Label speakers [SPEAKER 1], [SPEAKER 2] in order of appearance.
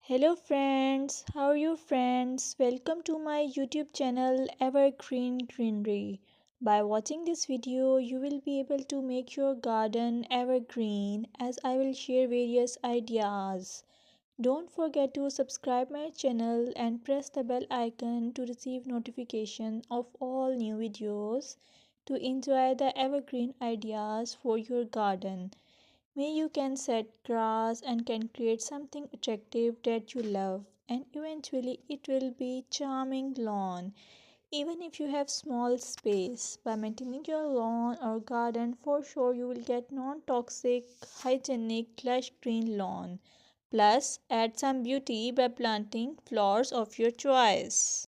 [SPEAKER 1] Hello friends, how are you friends? Welcome to my YouTube channel Evergreen Greenery. By watching this video, you will be able to make your garden evergreen as I will share various ideas. Don't forget to subscribe my channel and press the bell icon to receive notification of all new videos to enjoy the evergreen ideas for your garden. May you can set grass and can create something attractive that you love and eventually it will be charming lawn. Even if you have small space, by maintaining your lawn or garden for sure you will get non-toxic, hygienic, lush green lawn. Plus add some beauty by planting flowers of your choice.